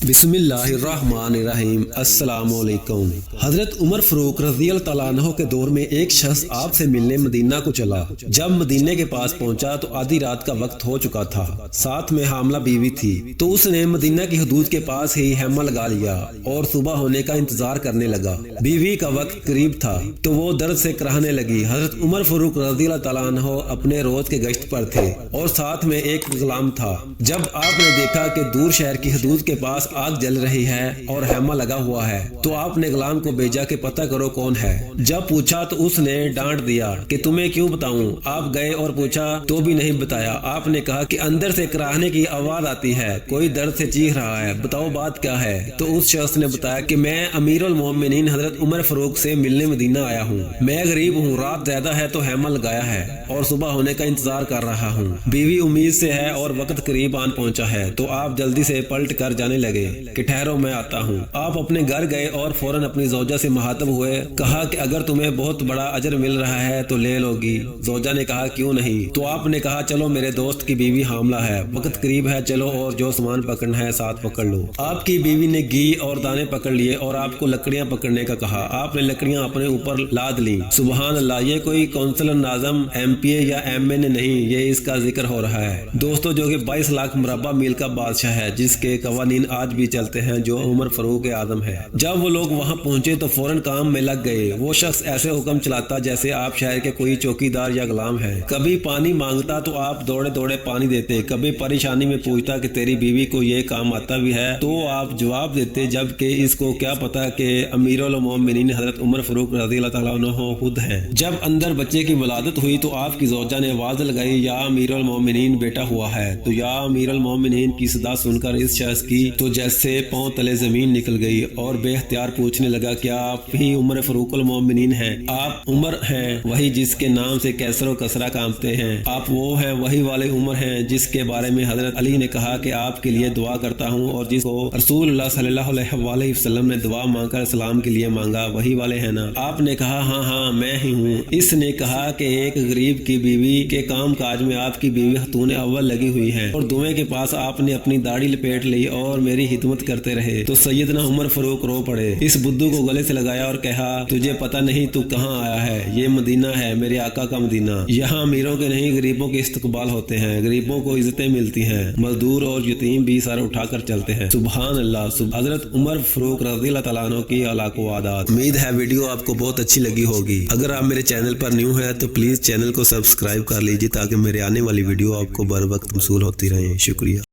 بسم اللہ الرحمن الرحیم۔ السلام علیکم۔ حضرت عمر فاروق رضی اللہ تعالیٰ عنہ کے دور میں ایک شخص آپ سے ملنے مدینہ کو چلا۔ جب مدینے کے پاس پہنچا تو آدھی رات کا وقت ہو چکا تھا، ساتھ میں حاملہ بیوی تھی، تو اس نے مدینہ کی حدود کے پاس ہی خیمہ لگا لیا اور صبح ہونے کا انتظار کرنے لگا۔ بیوی کا وقت قریب تھا تو وہ درد سے کراہنے لگی۔ حضرت عمر فاروق رضی اللہ تعالیٰ عنہ اپنے روز کے گشت پر تھے اور ساتھ میں ایک غلام تھا۔ جب آپ نے دیکھا کہ دور شہر کی حدود کے پاس آگ جل رہی ہے اور خیمہ لگا ہوا ہے تو آپ نے غلام کو بھیجا کہ پتہ کرو کون ہے۔ جب پوچھا تو اس نے ڈانٹ دیا کہ تمہیں کیوں بتاؤں۔ آپ گئے اور پوچھا تو بھی نہیں بتایا۔ آپ نے کہا کہ اندر سے کراہنے کی آواز آتی ہے، کوئی درد سے چیخ رہا ہے، بتاؤ بات کیا ہے۔ تو اس شخص نے بتایا کہ میں امیر المومنین حضرت عمر فاروق سے ملنے مدینہ آیا ہوں، میں غریب ہوں، رات زیادہ ہے تو خیمہ لگایا ہے اور صبح ہونے کا انتظار کر رہا ہوں۔ بیوی امید سے ہے اور وقت قریب آن پہنچا ہے تو آپ جلدی سے پلٹ کر جانے لگے کہ ٹھہرو میں آتا ہوں۔ آپ اپنے گھر گئے اور فوراً اپنی زوجہ سے مخاطب ہوئے، کہا کہ اگر تمہیں بہت بڑا اجر مل رہا ہے تو لے لو گی۔ زوجہ نے کہا کیوں نہیں؟ تو آپ نے کہا چلو میرے دوست کی بیوی حاملہ ہے، وقت قریب ہے، چلو اور جو سامان پکڑنا ہے ساتھ پکڑ لو۔ آپ کی بیوی نے گھی اور دانے پکڑ لیے اور آپ کو لکڑیاں پکڑنے کا کہا۔ آپ نے لکڑیاں اپنے اوپر لاد لیں۔ سبحان اللہ، یہ کوئی کونسلر ناظم MP یا MA نہیں، یہ اس کا ذکر ہو رہا ہے دوستو، جو کہ 22 لاکھ مربع میل کا بادشاہ ہے، جس کے قوانین آج بھی چلتے ہیں، جو عمر فاروق اعظم ہے۔ جب وہ لوگ وہاں پہنچے تو فوراً کام میں لگ گئے۔ وہ شخص ایسے حکم چلاتا جیسے آپ شہر کے کوئی چوکی دار یا غلام ہے۔ کبھی پانی مانگتا تو آپ دوڑے دوڑے پانی دیتے، کبھی پریشانی میں پوچھتا کہ تیری بیوی کو یہ کام آتا بھی ہے تو آپ جواب دیتے، جبکہ اس کو کیا پتا کہ امیر المومنین حضرت عمر فاروق رضی اللہ تعالیٰ عنہ خود ہیں۔ جب اندر بچے کی ولادت ہوئی تو آپ کی زوجہ نے آواز لگائی، یا امیر المومنین بیٹا ہوا ہے۔ تو یا امیر المومنین کی صدا سن کر اس شخص کی تو جیسے پاؤں تلے زمین نکل گئی اور بے اختیار پوچھنے لگا، کیا آپ ہی عمر فاروق المومنین ہیں؟ آپ عمر ہیں وہی جس کے نام سے کیسر و کسرا کامتے ہیں؟ آپ وہ ہیں وہی والے عمر ہیں جس کے بارے میں حضرت علی نے کہا کہ آپ کے لیے دعا کرتا ہوں اور جس کو رسول اللہ صلی اللہ علیہ وسلم نے دعا مانگ کر اسلام کے لیے مانگا، وہی والے ہیں نا؟ آپ نے کہا ہاں ہاں میں ہی ہوں۔ اس نے کہا کہ ایک غریب کی بیوی کے کام کاج میں آپ کی بیوی خاتون اول لگی ہوئی ہے اور دعوے کے پاس آپ نے اپنی داڑھی لپیٹ لی اور میری خدمت کرتے رہے۔ تو سیدنا عمر فاروق رو پڑے، اس بدھو کو گلے سے لگایا اور کہا، تجھے پتہ نہیں تو کہاں آیا ہے؟ یہ مدینہ ہے، میرے آقا کا مدینہ، یہاں امیروں کے نہیں غریبوں کے استقبال ہوتے ہیں، غریبوں کو عزتیں ملتی ہیں، مزدور اور یتیم بھی سر اٹھا کر چلتے ہیں۔ سبحان اللہ۔ حضرت عمر فاروق رضی اللہ تعالیٰ عنہ کی اخلاق و عادات۔ امید ہے ویڈیو آپ کو بہت اچھی لگی ہوگی۔ اگر آپ میرے چینل پر نیو ہے تو پلیز چینل کو سبسکرائب کر لیجیے تاکہ میرے آنے والی ویڈیو آپ کو بر وقت موصول ہوتی رہیں۔ شکریہ۔